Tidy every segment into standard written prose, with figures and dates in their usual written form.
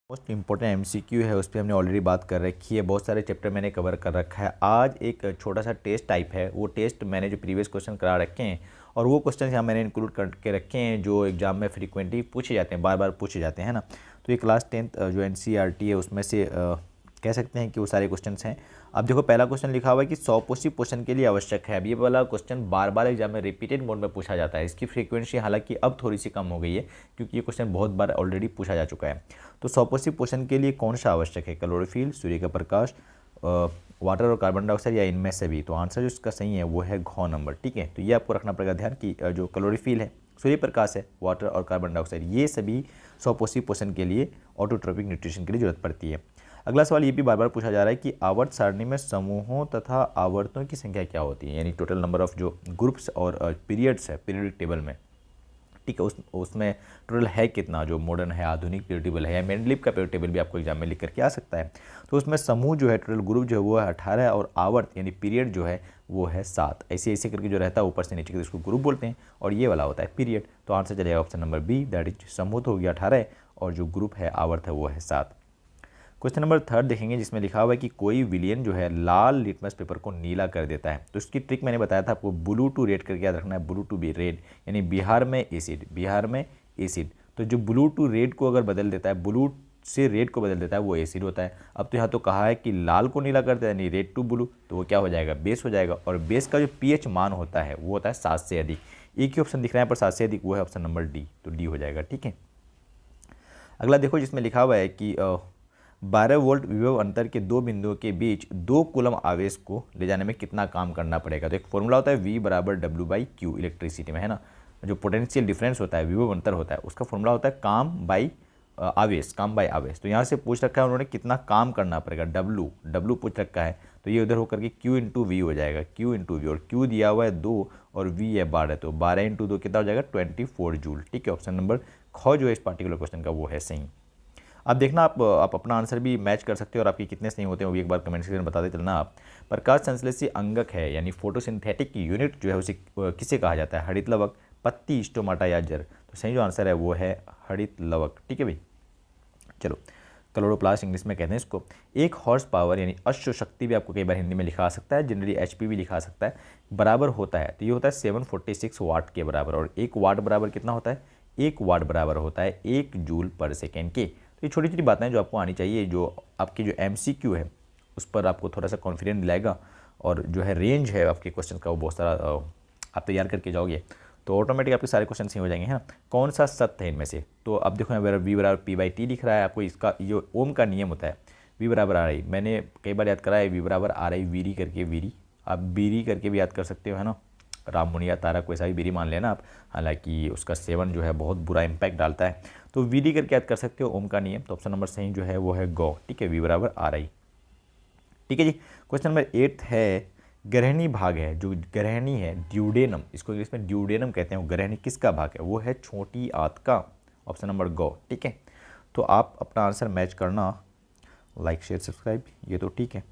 Most important MCQ है उस पर हमने ऑलरेडी बात कर रखी है। बहुत सारे चैप्टर मैंने कवर कर रखा है। आज एक छोटा सा टेस्ट टाइप है, वो टेस्ट मैंने जो प्रीवियस क्वेश्चन करा रखे हैं और वो क्वेश्चन यहाँ मैंने इंक्लूड करके रखे हैं जो एग्जाम में फ्रीक्वेंटली पूछे जाते हैं, बार बार पूछे जाते हैं ना। तो ये क्लास 10th जो एनसीईआरटी है उसमें से कह सकते हैं कि वो सारे क्वेश्चंस हैं। अब देखो पहला क्वेश्चन लिखा हुआ है कि सॉपोसिव पोषण के लिए आवश्यक है। अब ये वाला क्वेश्चन बार बार एग्जाम में रिपीटेड मोड में पूछा जाता है। इसकी फ्रीक्वेंसी हालांकि अब थोड़ी सी कम हो गई है क्योंकि ये क्वेश्चन बहुत बार ऑलरेडी पूछा जा चुका है। तो सॉपोसिव पोषण के लिए कौन सा आवश्यक है? क्लोरोफिल, सूर्य का प्रकाश, वाटर और कार्बन डाइऑक्साइड या इनमें से भी? तो आंसर जो इसका सही है वो है घ नंबर। ठीक है, तो ये आपको रखना पड़ेगा ध्यान कि जो क्लोरोफिल है, सूर्य प्रकाश है, वाटर और कार्बन डाइऑक्साइड, ये सभी सॉपोसिव पोषण के लिए ऑटोट्रोपिक न्यूट्रिशन के लिए जरूरत पड़ती है। अगला सवाल ये भी बार बार पूछा जा रहा है कि आवर्त सारणी में समूहों तथा आवर्तों की संख्या क्या होती है, यानी टोटल नंबर ऑफ जो ग्रुप्स और पीरियड्स है पीरियडिक टेबल में। ठीक है, उसमें टोटल है कितना, जो मॉडर्न है, आधुनिक पीरियड टेबल है या मेंडलीव का पीरियड टेबल भी आपको एग्जाम में लिख करके आ सकता है। तो उसमें समूह जो है, टोटल ग्रुप जो है वो है 18 और आवर्त यानी पीरियड जो है वो है 7। ऐसे ऐसे करके जो रहता है ऊपर से नीचे के इसको ग्रुप बोलते हैं और ये वाला होता है पीरियड। तो आंसर चलेगा option number B, that is समूह तो हो गया 18 और जो ग्रुप है आवर्त है वो है 7। क्वेश्चन नंबर 3 देखेंगे जिसमें लिखा हुआ है कि कोई विलियन जो है लाल लिटमस पेपर को नीला कर देता है। तो इसकी ट्रिक मैंने बताया था आपको, ब्लू टू रेड करके याद रखना है। ब्लू टू बी रेड यानी बिहार में एसिड, बिहार में एसिड। तो जो ब्लू टू रेड को अगर बदल देता है, ब्लू से रेड को बदल देता है, वो एसिड होता है। अब तो यहाँ तो कहा है कि लाल को नीला करता है यानी रेड टू ब्लू, तो वो क्या हो जाएगा? बेस हो जाएगा। और बेस का जो पीएच मान होता है वो होता है 7 से अधिक। एक ही ऑप्शन दिख रहा है पर 7 से अधिक, वो है ऑप्शन नंबर डी, तो डी हो जाएगा। ठीक है, अगला देखो जिसमें लिखा हुआ है कि 12 वोल्ट विभव अंतर के दो बिंदुओं के बीच 2 कूलम आवेश को ले जाने में कितना काम करना पड़ेगा? तो एक फॉर्मूला होता है V बराबर W/Q इलेक्ट्रिसिटी में, है ना। जो पोटेंशियल डिफरेंस होता है, विभव अंतर होता है, उसका फॉर्मूला होता है काम बाई आवेश, काम बाई आवेश। तो यहाँ से पूछ रखा है उन्होंने कितना काम करना पड़ेगा, W पूछ रखा है, तो ये उधर होकर के Q इंटू वी हो जाएगा, Q इंटू वी। और Q दिया हुआ है 2 और V है 12, तो 12 इंटू 2 कितना हो जाएगा? 24 जूल। ठीक है, ऑप्शन नंबर ख जो है इस पार्टिकुलर क्वेश्चन का वो है सही। अब देखना आप अपना आंसर भी मैच कर सकते हो और आपके कितने सही होते हैं वो भी एक बार कमेंट सेक्शन में बताते चलना आप। प्रकाश संश्लेषी अंगक है यानी फोटोसिंथेटिक यूनिट जो है उसे किसे कहा जाता है? हरित लवक, पत्ती, स्टोमाटा या जड़? तो सही जो आंसर है वो है हरित लवक। ठीक है भाई, चलो क्लोरोप्लास्ट इंग्लिश में कहते हैं इसको। एक हॉर्स पावर यानी अश्व शक्ति भी आपको कई बार हिंदी में लिखा आ सकता है, जनरली एचपी भी लिखा आ सकता है, बराबर होता है। तो ये होता है 746 वाट के बराबर। और एक वाट बराबर कितना होता है? एक वाट बराबर होता है 1 जूल पर सेकेंड के। तो ये छोटी छोटी बातें जो आपको आनी चाहिए, जो आपकी जो एमसीक्यू है उस पर आपको थोड़ा सा कॉन्फिडेंस दिलाएगा और जो है रेंज है आपके क्वेश्चन का वो बहुत सारा आप तैयार करके जाओगे तो ऑटोमेटिक आपके सारे क्वेश्चन सही हो जाएंगे, है ना। कौन सा सत्य है इनमें से? तो अब देखो यहाँ वी बराबर P/T लिख रहा है, आपको इसका जो ओम का नियम होता है वी बराबर RI, मैंने कई बार याद करा है वी बराबर RI वीरी करके, वीरी आप बीरी करके भी याद कर सकते हो, है ना। राम मुनिया तारा को ऐसा भी बीरी मान लेना आप, हालांकि उसका सेवन जो है बहुत बुरा इंपैक्ट डालता है। तो वीडी करके याद कर सकते हो ओम का नियम। तो ऑप्शन नंबर सही जो है वो है गौ। ठीक है, वी बराबर RI। ठीक है जी, क्वेश्चन नंबर 8 है ग्रहणी भाग है, जो ग्रहणी है ड्यूडेनम, इसको इंग्लिश में ड्यूडेनम कहते हैं, वो ग्रहणी किसका भाग है? वो है छोटी आंत का। ऑप्शन नंबर गौ। ठीक है, तो आप अपना आंसर मैच करना, लाइक शेयर सब्सक्राइब, ये तो ठीक है,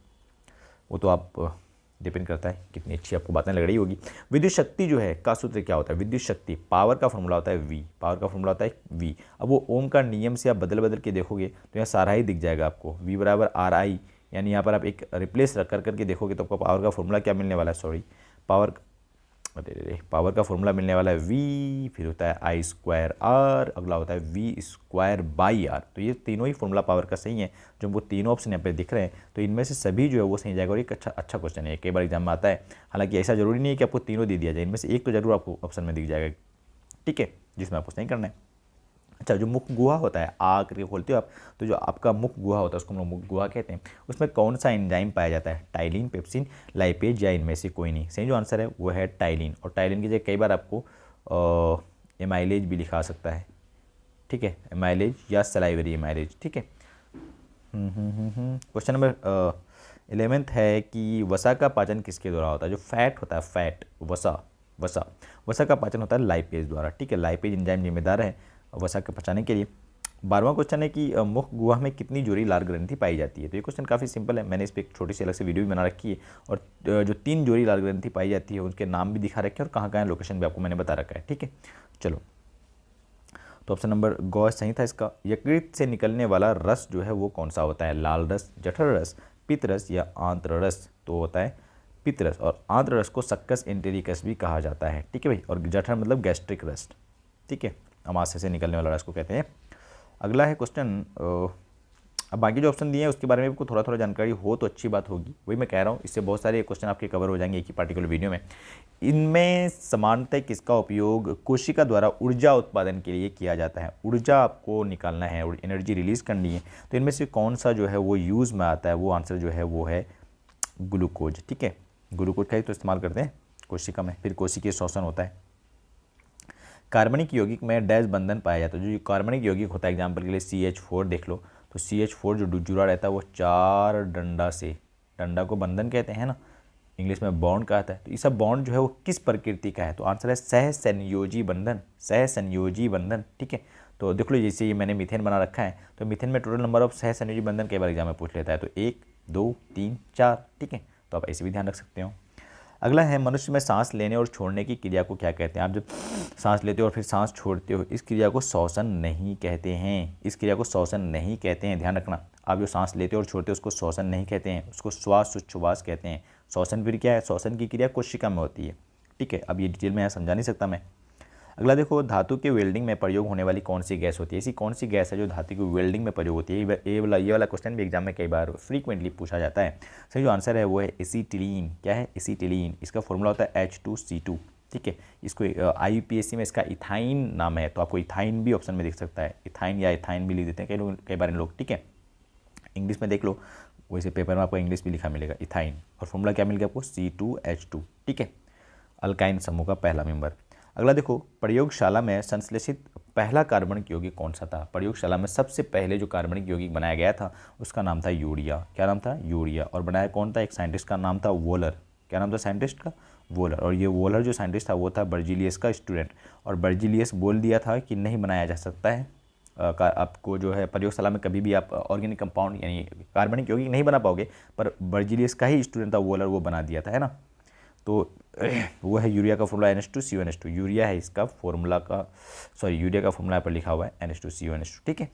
वो तो आप डिपेंड करता है कितनी अच्छी आपको बातें लग रही होगी। विद्युत शक्ति जो है का सूत्र क्या होता है? विद्युत शक्ति पावर का फॉर्मूला होता है वी, पावर का फॉर्मूला होता है वी। अब वो ओम का नियम से आप बदल बदल के देखोगे तो यहाँ सारा ही दिख जाएगा आपको, वी बराबर RI, यानी यहाँ पर आप एक रिप्लेस कर करके देखोगे तो आपको पावर का फॉर्मूला क्या मिलने वाला है? सॉरी, पावर का फॉर्मूला मिलने वाला है V, फिर होता है I²R, अगला होता है V²/R। तो ये तीनों ही फॉर्मूला पावर का सही है, जो वो तीनों ऑप्शन यहाँ पे दिख रहे हैं। तो इनमें से सभी जो है वो सही जाएगा और एक अच्छा क्वेश्चन है, कई बार एग्जाम में आता है। हालांकि ऐसा जरूरी नहीं है कि आपको तीनों दे दिया जाए, इनमें से एक तो जरूर आपको ऑप्शन में दिख जाएगा। ठीक है, जिसमें आपको सही करना है। अच्छा, जो मुख गुहा होता है, आ करके खोलते हो आप, तो जो आपका मुख गुहा होता है उसको हम लोग मुख गुहा कहते हैं। उसमें कौन सा एंजाइम पाया जाता है? टाइलिन, पेप्सिन, लाइपेज या इनमें से कोई नहीं? सही जो आंसर है वो है टाइलिन। और टाइलिन की जगह कई बार आपको एमाइलेज भी लिखा सकता है। ठीक है, एमाइलेज या सलाइवरी एमाइलेज। ठीक है, क्वेश्चन नंबर 11 है कि वसा का पाचन किसके द्वारा होता है? जो फैट होता है, फैट, वसा का पाचन होता है लाइपेज द्वारा। ठीक है, लाइपेज एंजाइम जिम्मेदार है वसा के पचाने के लिए। 12वां क्वेश्चन है कि मुख गुहा में कितनी जोड़ी लाल ग्रंथि पाई जाती है? तो ये क्वेश्चन काफ़ी सिंपल है, मैंने इस पर एक छोटी सी अलग से वीडियो भी बना रखी है और जो 3 जोड़ी लाल ग्रंथि पाई जाती है उनके नाम भी दिखा रखे हैं और कहाँ कहाँ लोकेशन भी आपको मैंने बता रखा है। ठीक है, चलो तो ऑप्शन नंबर गौ सही था इसका। यकृत से निकलने वाला रस जो है वो कौन सा होता है? लाल रस, जठर रस, पित्त रस या आंत्र रस? तो होता है पित्त रस। और आंत्र रस को सक्कस एंटेरिकस भी कहा जाता है, ठीक है भाई। और जठर मतलब गैस्ट्रिक रस, ठीक है, अमाशय से निकलने वाला रस को कहते हैं। अगला है क्वेश्चन, अब बाकी जो ऑप्शन दिए हैं उसके बारे में आपको थोड़ा थोड़ा जानकारी हो तो अच्छी बात होगी, वही मैं कह रहा हूँ। इससे बहुत सारे क्वेश्चन आपके कवर हो जाएंगे एक ही पार्टिकुलर वीडियो में। इनमें समानतः किसका उपयोग कोशिका द्वारा ऊर्जा उत्पादन के लिए किया जाता है? ऊर्जा आपको निकालना है और एनर्जी रिलीज़ करनी है, तो इनमें से कौन सा जो है वो यूज़ में आता है? वो आंसर जो है वो है ग्लूकोज, ठीक है। ग्लूकोज का ही तो इस्तेमाल करते हैं कोशिका में, फिर कोशिकीय शोषण होता है। कार्बनिक यौगिक में डैश बंधन पाया जाता है। जो कार्बनिक यौगिक होता है, एग्जाम्पल के लिए CH4 देख लो, तो CH4 जो जुड़ा रहता है वो 4 डंडा से, डंडा को बंधन कहते हैं ना, इंग्लिश में बॉन्ड कहता है। तो ये सब बॉन्ड जो है वो किस प्रकृति का है? तो आंसर है सहसंयोजी बंधन, सहसंयोजी बंधन, ठीक है। तो देख लो, जैसे ये मैंने मीथेन बना रखा है, तो मीथेन में टोटल नंबर ऑफ सहसंयोजी बंधन कई बार एग्जाम में पूछ लेता है, तो 1 2 3 4, ठीक है। तो आप ऐसे भी ध्यान रख सकते हो। अगला है, मनुष्य में सांस लेने और छोड़ने की क्रिया को क्या कहते हैं? आप जब सांस लेते हो और फिर सांस छोड़ते हो, इस क्रिया को श्वसन नहीं कहते हैं, इस क्रिया को श्वसन नहीं कहते हैं, ध्यान रखना। आप जो सांस लेते हो और छोड़ते हो उसको श्वसन नहीं कहते हैं, उसको श्वास उच्छ्वास कहते हैं। श्वसन फिर क्या है? श्वसन की क्रिया कोशिका में होती है, ठीक है। अब ये डिटेल में यहाँ समझा नहीं सकता मैं। अगला देखो, धातु के वेल्डिंग में प्रयोग होने वाली कौन सी गैस होती है? ऐसी कौन सी गैस है जो धातु की वेल्डिंग में प्रयोग होती है? ये वाला क्वेश्चन भी एग्जाम में कई बार फ्रीक्वेंटली पूछा जाता है। सही जो आंसर है वो है एसीटिलीन। क्या है? एसीटिलीन। इसका फॉर्मूला होता है H2C2, ठीक है। इसको IUPAC में इसका इथाइन नाम है, तो आपको इथाइन भी ऑप्शन में दिख सकता है, इथाइन या इथाइन भी लिख देते हैं कई लोग, कई बार इन लोग, ठीक है। इंग्लिश में देख लो, वैसे पेपर में आपको इंग्लिश भी लिखा मिलेगा इथाइन, और फॉर्मूला क्या मिल गया आपको? C2H2, ठीक है, अल्काइन समूह का पहला मेंबर। अगला देखो, प्रयोगशाला में संश्लेषित पहला कार्बनिक यौगिक कौन सा था? प्रयोगशाला में सबसे पहले जो कार्बनिक यौगिक बनाया गया था उसका नाम था यूरिया। क्या नाम था? यूरिया। और बनाया कौन था? एक साइंटिस्ट का नाम था वोलर। क्या नाम था साइंटिस्ट का? वोलर। और ये वोलर जो साइंटिस्ट था वो था बर्जीलियस का स्टूडेंट, और बर्जीलियस बोल दिया था कि नहीं बनाया जा सकता है, आपको जो है प्रयोगशाला में कभी भी आप ऑर्गेनिक कंपाउंड यानी कार्बनिक यौगिक नहीं बना पाओगे, पर बर्जीलियस का ही स्टूडेंट था वोलर, वो बना दिया था, है ना। तो वो है यूरिया का फॉर्मूला NH2CO NH2, यूरिया है इसका फॉर्मूला का, सॉरी यूरिया का फॉर्मूला पर लिखा हुआ है NH2CO NH2, ठीक है।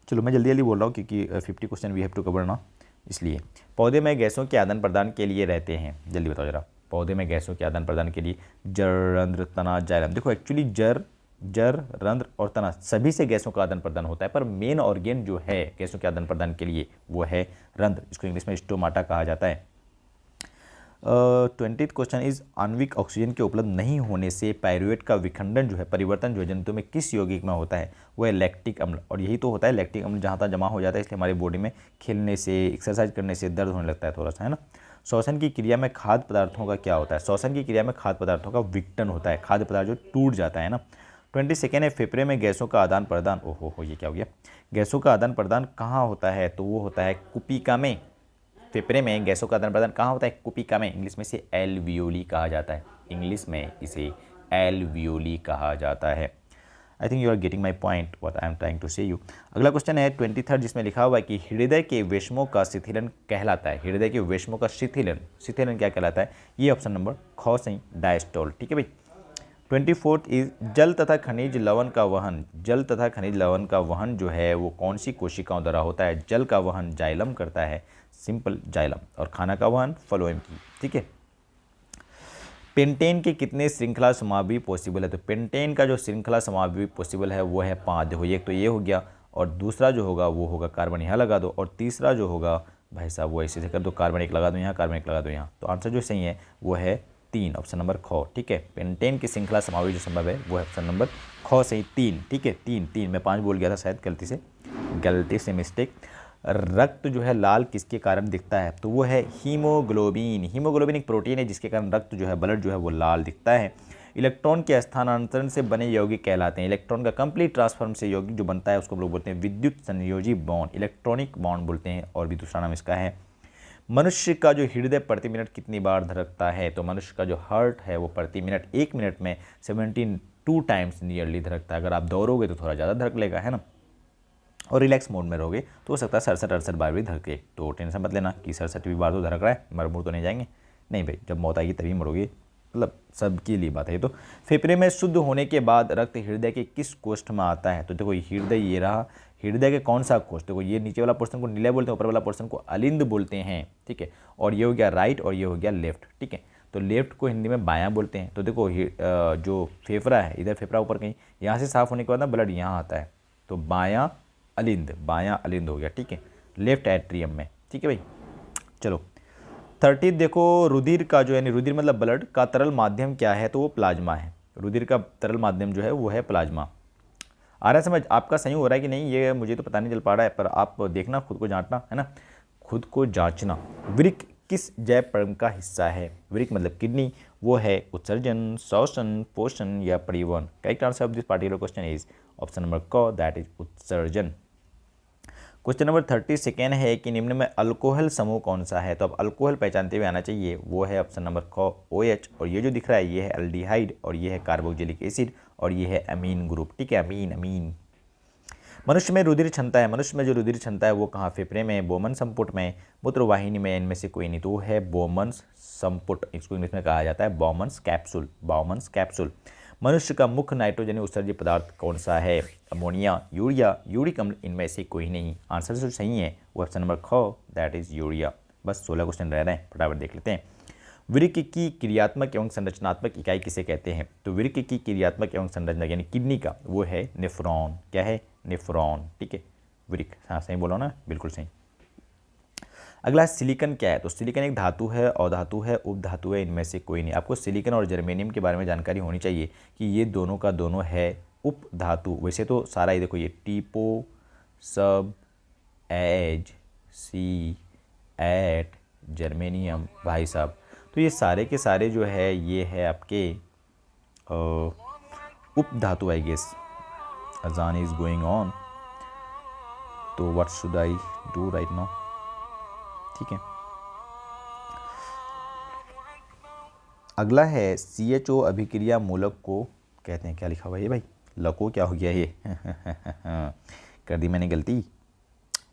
चलो मैं जल्दी जल्दी बोल रहा हूँ क्योंकि 50 question we have to cover ना, इसलिए। पौधे में गैसों के आदान प्रदान के लिए रहते हैं, जल्दी बताओ जरा। पौधे में गैसों के आदान प्रदान के लिए जड़, रंध्र, तना, जाइलम। देखो एक्चुअली जड़, रंध्र और तना सभी से गैसों का आदान प्रदान होता है, पर मेन ऑर्गेन जो है गैसों के आदान प्रदान के लिए वो है रंध्र, इसको इंग्लिश में स्टोमाटा कहा जाता है। 20th क्वेश्चन इज, आणविक ऑक्सीजन के उपलब्ध नहीं होने से पायरुवेट का विखंडन जो है, परिवर्तन जो है जंतु में किस यौगिक में होता है? वो है लैक्टिक अम्ल। और यही तो होता है लैक्टिक अम्ल, जहाँ तक जमा हो जाता है, इसलिए हमारी बॉडी में खेलने से, एक्सरसाइज करने से दर्द होने लगता है थोड़ा सा, है ना। श्वसन की क्रिया में खाद्य पदार्थों का क्या होता है? श्वसन की क्रिया में खाद्य पदार्थों का विघटन होता है, खाद्य पदार्थ जो टूट जाता है ना। 22nd है, फेफड़े में गैसों का आदान प्रदान, ओहो ये क्या हो गया, गैसों का आदान प्रदान कहाँ होता है? तो वो होता है कुपिका में। फेफड़े में गैसों का आदान प्रदान कहाँ होता है? कुपिका में। इंग्लिश में इसे एल्वियोली कहा जाता है, इंग्लिश में इसे एल्वियोली कहा जाता है। I think you are getting my point what I am trying to say you. अगला क्वेश्चन है 23rd, जिसमें लिखा हुआ है कि हृदय के वेश्मों का शिथिलन कहलाता है। हृदय के वेश्मों का शिथिलन, शिथिलन क्या कहलाता है? ये ऑप्शन नंबर ख सही, डायस्टोल, ठीक है भाई। 24th इज, जल तथा खनिज लवण का वहन। जल तथा खनिज लवण का वहन जो है वो कौन सी कोशिकाओं द्वारा होता है? जल का वहन जाइलम करता है, सिंपल जाइलम, और खाना का वहन फ्लोएम की, ठीक है। पेंटेन के कितने श्रृंखला समावि पॉसिबल है? तो पेंटेन का जो श्रृंखला समावि पॉसिबल है वो है 5। देखो एक तो ये हो गया, और दूसरा जो होगा वो होगा, कार्बन यहाँ लगा दो, और तीसरा जो होगा भाई साहब वो ऐसे से कर दो, कार्बन एक लगा दो यहाँ, कार्बन एक लगा दो यहाँ। तो आंसर जो सही है वो है 3, ऑप्शन नंबर ख, ठीक है। पेंटेन की श्रृंखला समावि जो संभव है वो है ऑप्शन नंबर ख सही, 3, ठीक है। 3 मैं 5 बोल गया था शायद गलती से मिस्टेक। रक्त जो है लाल किसके कारण दिखता है? तो वो है हीमोग्लोबिन। हीमोग्लोबिन एक प्रोटीन है जिसके कारण रक्त जो है, ब्लड जो है वो लाल दिखता है। इलेक्ट्रॉन के स्थानांतरण से बने यौगिक कहलाते हैं। इलेक्ट्रॉन का कंप्लीट ट्रांसफॉर्म से यौगिक जो बनता है उसको हम लोग बोलते हैं विद्युत संयोजी बॉन्ड, इलेक्ट्रॉनिक बॉन्ड बोलते हैं, और भी दूसरा नाम इसका है। मनुष्य का जो हृदय प्रति मिनट कितनी बार धड़कता है? तो मनुष्य का जो हार्ट है वो प्रति मिनट 1 मिनट में 72 टाइम्स नियरली धड़कता है। अगर आप दौड़ोगे तो थोड़ा ज़्यादा धड़क लेगा, है ना, और रिलैक्स मोड में रहोगे तो हो सकता है 67-68 बार भी धड़के। तो टेंशन मत लेना कि 67 बार तो धड़क रहा है, मर मुर तो नहीं जाएंगे, नहीं भाई, जब मौत आएगी तभी मरोगे, मतलब सबके लिए बात है ये तो। फेफड़े में शुद्ध होने के बाद रक्त हृदय के किस कोष्ठ में आता है? तो देखो हृदय ये रहा, हृदय के कौन सा कोष्ठ? देखो ये नीचे वाला पोर्शन को निलय बोलते हैं, ऊपर वाला पोर्शन को अलिंद बोलते हैं, ठीक है। और ये हो गया राइट और ये हो गया लेफ्ट, ठीक है। तो लेफ्ट को हिंदी में बायां बोलते हैं। तो देखो जो फेफड़ा है, इधर फेफड़ा ऊपर कहीं, यहाँ से साफ होने के बाद ना ब्लड यहाँ आता है, तो बायां अलिंद हो गया, ठीक है, लेफ्ट एट्रियम में, ठीक है भाई। चलो 30 देखो, रुधिर का जो यानी रुधिर मतलब ब्लड का तरल माध्यम क्या है? तो वो प्लाज्मा है। रुधिर का तरल माध्यम जो है वो है प्लाज्मा। आ रहा है समझ? आपका सही हो रहा है कि नहीं ये मुझे तो पता नहीं चल पा रहा है, पर आप देखना, खुद को जांचना है ना, खुद को जांचना। वृक्क किस जैव पर्म का हिस्सा है? वृक्क मतलब किडनी, वो है उत्सर्जन, श्वसन, पोषण या परिवहन? Correct answer of this particular question is option number क, दैट इज उत्सर्जन। क्वेश्चन नंबर 32 है कि निम्न में अल्कोहल समूह कौन सा है? तो अब अल्कोहल पहचानते हुए आना चाहिए, वो है ऑप्शन नंबर क OH, और ये जो दिख रहा है ये है एल्डिहाइड, और ये है कार्बोक्सिलिक एसिड, और ये है अमीन ग्रुप, ठीक है, अमीन। मनुष्य में रुधिर क्षमता है, मनुष्य में जो रुधिर क्षमता है वो कहाँ? फेफड़े में, बोमन संपुट में, मूत्रवाहिनी में, इनमें से कोई नहीं। तो वो है बोमन्स संपुट, इसको इंग्लिश में कहा जाता है बॉमन्स कैप्सूल। मनुष्य का मुख्य नाइट्रोजन उत्सर्जित पदार्थ कौन सा है? अमोनिया, यूरिया, यूरिक अम्ल, इनमें से कोई नहीं। आंसर जो सही है वो ऑप्शन नंबर ख, दैट इज यूरिया। बस 16 क्वेश्चन रह रहे हैं, फटाफट देख लेते हैं। वृक्क की क्रियात्मक एवं संरचनात्मक इकाई किसे कहते हैं? तो वृक्क की क्रियात्मक एवं संरचना यानी किडनी का वो है नेफ्रॉन। क्या है? नेफ्रॉन, ठीक है। वृक्क, हाँ सही बोलो ना, बिल्कुल सही। अगला सिलिकन क्या है? तो सिलिकन एक धातु है, अधातु है, उपधातु है, इनमें से कोई नहीं। आपको सिलिकन और जर्मेनियम के बारे में जानकारी होनी चाहिए कि ये दोनों का दोनों है उपधातु। वैसे तो सारा ये देखो, ये टीपो, सब, एज, सी, एट, जर्मेनियम, भाई साहब, तो ये सारे के सारे जो है ये है आपके उपधातु आई गेस। अजान इज गोइंग ऑन, तो what should I do right now? ठीक है, अगला है CHO अभिक्रिया मूलक को कहते हैं। क्या लिखा हुआ है भाई? लको क्या हो गया ये? कर दी मैंने गलती,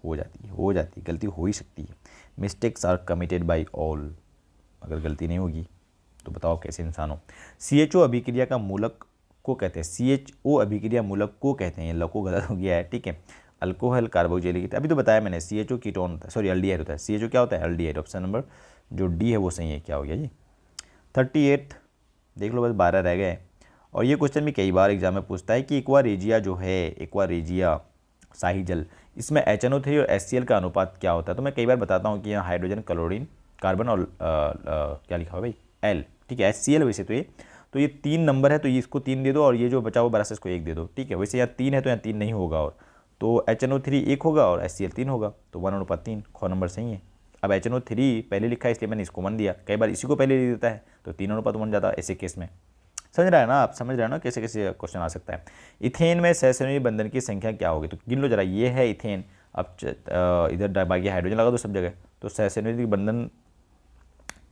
हो जाती गलती हो ही सकती है। Mistakes are committed by all. अगर गलती नहीं होगी तो बताओ कैसे इंसान हो। CHO अभिक्रिया का मूलक को कहते हैं, CHO अभिक्रिया मूलक को कहते हैं, लको गलत हो गया है, ठीक है। अल्कोहल, कार्बोक्सिलिक, अभी तो बताया मैंने, CHO कीटोन होता है, सॉरी एल्डिहाइड होता है। CHO क्या होता है? एल्डिहाइड। ऑप्शन नंबर जो डी है वो सही है। क्या हो गया जी? 38 देख लो, बस 12 रह गए। और ये क्वेश्चन भी कई बार एग्जाम में पूछता है कि एक्वारेजिया जो है, एक्वारेजिया शाही जल, इसमें HNO3 और HCl का अनुपात क्या होता है? तो मैं कई बार बताता हूँ कि यहाँ हाइड्रोजन, क्लोरीन, कार्बन और क्या लिखा हुआ भाई? L, ठीक है। HCl वैसे तो ये 3 नंबर है, तो ये इसको 3 दे दो, और ये जो बचा हुआ 12 इसको 1 दे दो, ठीक है। वैसे यहाँ 3 है तो यहाँ 3 नहीं होगा, और तो HNO3 1 होगा और HCl 3 होगा, तो 1/3, ख नंबर सही है। अब HNO3 पहले लिखा है इसलिए मैंने इसको 1 दिया, कई बार इसी को पहले दे देता है तो 3/1 जाता है ऐसे केस में। समझ रहा है ना आप? समझ रहे हो ना कैसे कैसे क्वेश्चन आ सकता है। इथेन में सहसंयोजी बंधन की संख्या क्या होगी? तो गिन लो जरा, ये है इथेन, अब इधर बाकी हाइड्रोजन लगा दो सब जगह, तो सहसंयोजी बंधन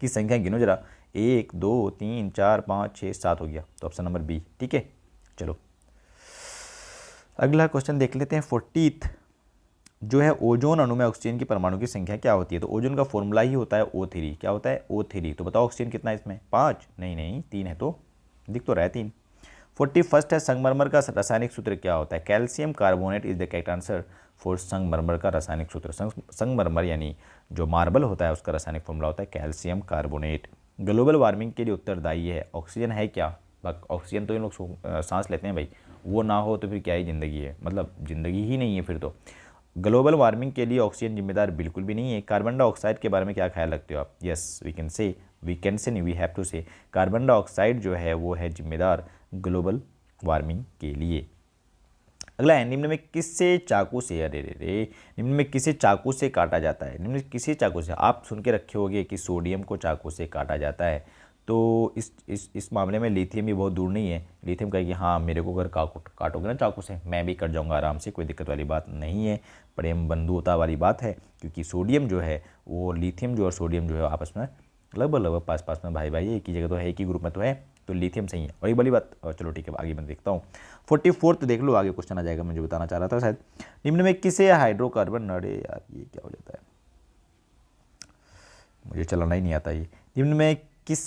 की संख्या गिनो जरा, 1 2 3 4 5 6 7 हो गया, तो ऑप्शन नंबर बी, ठीक है। चलो अगला क्वेश्चन देख लेते हैं। 40 जो है, ओजोन अणु में ऑक्सीजन की परमाणु की संख्या क्या होती है? तो ओजोन का फॉर्मूला ही होता है O3। क्या होता है? O3। तो बताओ ऑक्सीजन कितना है इसमें? 5? नहीं 3 है, तो दिख तो रहा है 3। 41 है, संगमरमर का रासायनिक सूत्र क्या होता है? Calcium carbonate is the correct answer for संगमरमर का रासायनिक सूत्र। संगमरमर यानी जो मार्बल होता है उसका रासायनिक फॉर्मूला होता है कैल्शियम कार्बोनेट। ग्लोबल वार्मिंग के लिए उत्तरदायी है ऑक्सीजन है क्या? ऑक्सीजन तो इन लोग सांस लेते हैं भाई, वो ना हो तो फिर क्या ही ज़िंदगी है, मतलब ज़िंदगी ही नहीं है फिर तो। ग्लोबल वार्मिंग के लिए ऑक्सीजन जिम्मेदार बिल्कुल भी नहीं है। कार्बन डाइऑक्साइड के बारे में क्या ख्याल रखते हो आप? यस, वी कैन से नहीं, वी हैव टू से, कार्बन डाइऑक्साइड जो है वो है जिम्मेदार ग्लोबल वार्मिंग के लिए। अगला है, निम्न में किससे चाकू से, अरे निम्न में किसे चाकू से काटा जाता है? निम्न में किसे चाकू से, आप सुन के रखे होंगे कि सोडियम को चाकू से काटा जाता है, तो इस मामले में लिथियम भी बहुत दूर नहीं है। लिथियम कहेगी हाँ मेरे को अगर काटोगे ना चाकू से, मैं भी कट जाऊंगा आराम से, कोई दिक्कत वाली बात नहीं है, प्रेम बंधुता वाली बात है, क्योंकि सोडियम जो है वो लिथियम जो और सोडियम जो है आपस में लगभग पास में भाई एक ही जगह तो है, एक ही ग्रुप में तो है, तो लिथियम सही है। और ये बड़ी बात, चलो ठीक है आगे मैं देखता हूँ। 44 देख लो, आगे क्वेश्चन आ जाएगा, मुझे बताना चाह रहा था शायद। निम्न में किसे हाइड्रोकार्बन, अरे यार ये क्या हो जाता है, मुझे चलाना ही नहीं आता ये। निम्न में किस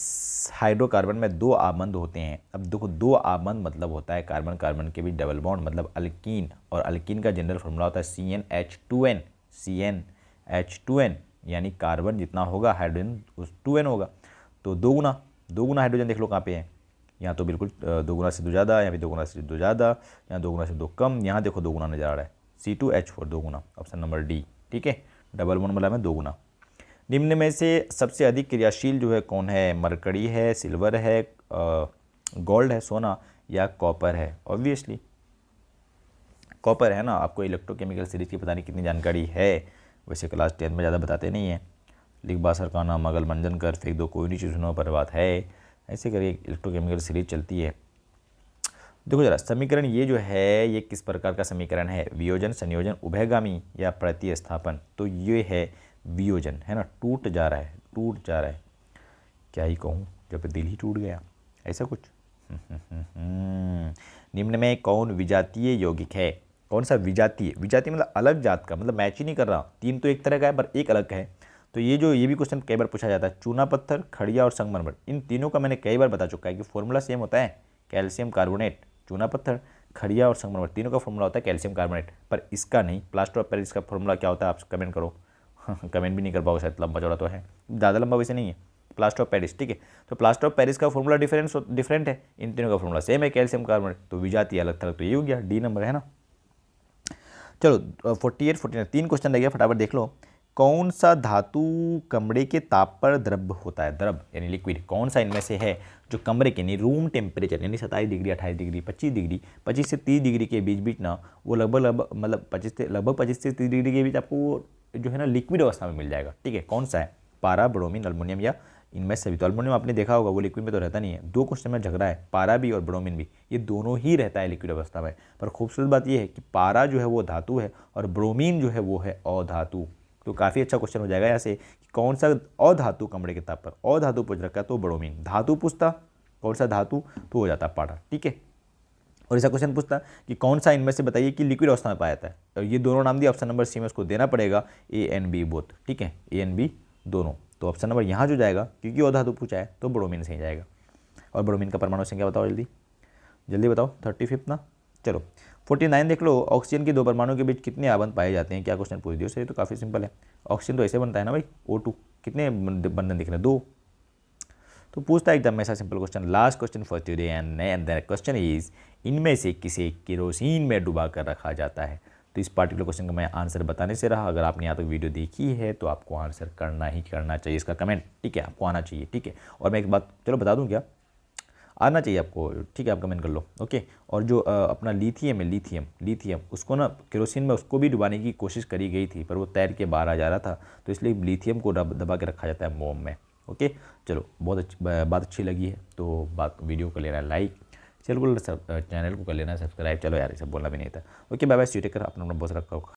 हाइड्रोकार्बन में 2 आबंध होते हैं? अब देखो 2 आबंध मतलब होता है कार्बन कार्बन के बीच डबल बॉन्ड, मतलब अल्कीन, और अल्कीन का जनरल फॉर्मूला होता है CnH2n। CnH2n यानी कार्बन जितना होगा हाइड्रोजन उस 2n होगा, तो दो गुना हाइड्रोजन देख लो कहाँ पे है, यहाँ तो बिल्कुल 2 गुना से 2 ज़्यादा, यहाँ भी 2 गुना से 2 ज़्यादा, यहाँ 2 गुना से 2 कम, यहाँ देखो 2 गुना नजर आ रहा है, C2H4 2 गुना, ऑप्शन नंबर डी। ठीक है, डबल बॉन्ड मतलब है 2 गुना। निम्न में से सबसे अधिक क्रियाशील जो है कौन है? मरकरी है, सिल्वर है, गोल्ड है सोना, या कॉपर है? ऑब्वियसली कॉपर है ना। आपको इलेक्ट्रोकेमिकल सीरीज की पता नहीं कितनी जानकारी है, वैसे क्लास 10 में ज़्यादा बताते नहीं हैं। लिख बा सरकाना मगल मंजन कर फेंक दो कोई नहीं चीज़ सुनो पर बात है, ऐसे करके इलेक्ट्रोकेमिकल सीरीज चलती है। देखो जरा समीकरण ये जो है ये किस प्रकार का समीकरण है? वियोजन, संयोजन, उभयगामी या प्रतिस्थापन? तो ये है वियोजन, है ना। टूट जा रहा है, क्या ही कहूँ, जब दिल ही टूट गया, ऐसा कुछ। निम्न में कौन विजातीय यौगिक है? कौन सा विजातीय? विजातीय मतलब अलग जात का, मतलब मैच ही नहीं कर रहा, तीन तो एक तरह का है पर एक अलग का है। तो ये भी क्वेश्चन कई बार पूछा जाता है। चूना पत्थर, खड़िया और संगमरमर, इन तीनों का मैंने कई बार बता चुका है कि फॉर्मूला सेम होता है, कैल्शियम कार्बोनेट। चूना पत्थर, खड़िया और संगमरमर तीनों का फॉर्मूला होता है कैल्शियम कार्बोनेट, पर इसका नहीं। प्लास्टर ऑफ पेरिस का फॉर्मूला क्या होता है? आप कमेंट करो। कमेंट भी नहीं कर पाओगे शायद, लंबा चौड़ा तो है, ज़्यादा लंबा वैसे नहीं है। प्लास्टर ऑफ पेरिस, ठीक है। तो प्लास्टर ऑफ पेरिस का फॉर्मूला डिफरेंट है, इन तीनों का फॉर्मूला सेम है कैल्शियम कार्बोनेट, तो विजातीय अलग थलग, तो ये हो गया डी नंबर, है ना। चलो 48 49 तीन क्वेश्चन रह गया, फटाफट देख लो। कौन सा धातु कमरे के ताप पर द्रव होता है? द्रव यानी लिक्विड कौन सा इनमें से है जो कमरे के यानी रूम टेम्परेचर यानी 27 डिग्री, 28 डिग्री, 25 डिग्री, 25 से 30 डिग्री के बीच ना वो लगभग मतलब 25 से 30 डिग्री के बीच आपको वो जो है ना लिक्विड अवस्था में मिल जाएगा। ठीक है, कौन सा है? पारा, ब्रोमीन, अल्मोनियम या इनमें से भी? तो अल्मोनियम आपने देखा होगा वो लिक्विड में तो रहता नहीं है। दो क्वेश्चन में झगड़ा है, पारा भी और ब्रोमीन भी, ये दोनों ही रहता है लिक्विड अवस्था में। पर खूबसूरत बात ये है कि पारा जो है वो धातु है और ब्रोमीन जो है वो है अधातु। तो काफ़ी अच्छा क्वेश्चन हो जाएगा यहाँ से कि कौन सा अधातु कमरे के ताप पर, अधातु पूछ रखा तो ब्रोमीन, धातु पूछता कौन सा धातु तो हो जाता पारा। ठीक है, और ऐसा क्वेश्चन पूछता कि कौन सा इनमें से बताइए कि लिक्विड अवस्था में पाया जाता है, और ये दोनों नाम दिए, ऑप्शन नंबर सी में उसको देना पड़ेगा ए एंड बी बोथ। ठीक है, ए एंड बी दोनों, तो ऑप्शन नंबर यहाँ जो जाएगा क्योंकि अधातु पूछा है तो ब्रोमीन से ही जाएगा। और ब्रोमीन का परमाणु संख्या बताओ, जल्दी जल्दी बताओ, 35 ना। चलो 49 देख लो। ऑक्सीजन के दो परमाणु के बीच कितने आबंध पाए जाते हैं? क्या क्वेश्चन पूछ दिया, सही तो काफ़ी सिंपल है। ऑक्सीजन तो ऐसे बनता है ना भाई, O2, कितने बंधन दिख रहे हैं? 2। तो पूछता है एकदम ऐसा simple question. Last question for today and the question is, इनमें से किसे केरोसिन में डुबा कर रखा जाता है? तो इस पार्टिकुलर क्वेश्चन का मैं आंसर बताने से रहा। अगर आपने यहाँ तक वीडियो देखी है तो आपको आंसर करना ही करना चाहिए इसका कमेंट। ठीक है, आपको आना चाहिए। ठीक है, और मैं एक बात चलो बता दूँ क्या, आना चाहिए आपको। ठीक है, आप कमेंट कर लो। ओके, और जो अपना लिथियम है, लिथियम उसको ना केरोसिन में उसको भी डुबाने की कोशिश करी गई थी, पर वो तैर के बाहर आ जा रहा था, तो इसलिए लिथियम को दबा के रखा जाता है मोम में। ओके, चलो बहुत अच्छी बात अच्छी लगी है तो बात वीडियो को लेना लाइक, चैनल को कर लेना सब्सक्राइब। चलो यार ये सब बोलना भी नहीं था। Okay bye bye, see you take care, अपना बहुत रखा